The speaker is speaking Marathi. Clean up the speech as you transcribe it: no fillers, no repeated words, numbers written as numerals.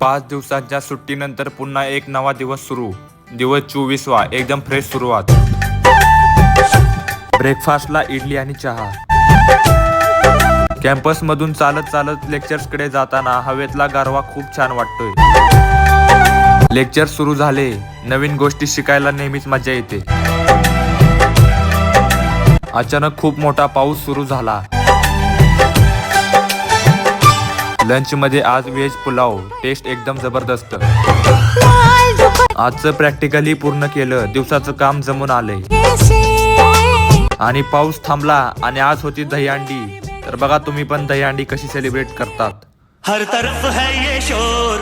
5 दिवसांच्या सुट्टीनंतर पुन्हा एक नवा दिवस सुरू. दिवस 24वा, एकदम फ्रेश सुरुवात. ब्रेकफास्टला इडली आणि चहा. कॅम्पस मधून चालत चालत लेक्चर्स कडे जाताना हवेतला गारवा खूप छान वाटतोय. लेक्चर सुरू झाले. नवीन गोष्टी शिकायला नेहमीच मजा येते. अचानक खूप मोठा पाऊस सुरू झाला. लंच मध्ये आज व्हेज पुलाव. टेस्ट एकदम जबरदस्त. आजचं प्रॅक्टिकली पूर्ण केलं. दिवसाचं काम जमून आलंय आणि पाऊस थांबला आणि आज होती दहीहंडी. तर बघा तुम्ही पण दहीहंडी कशी सेलिब्रेट करतात. हर तरफ है ये शोर.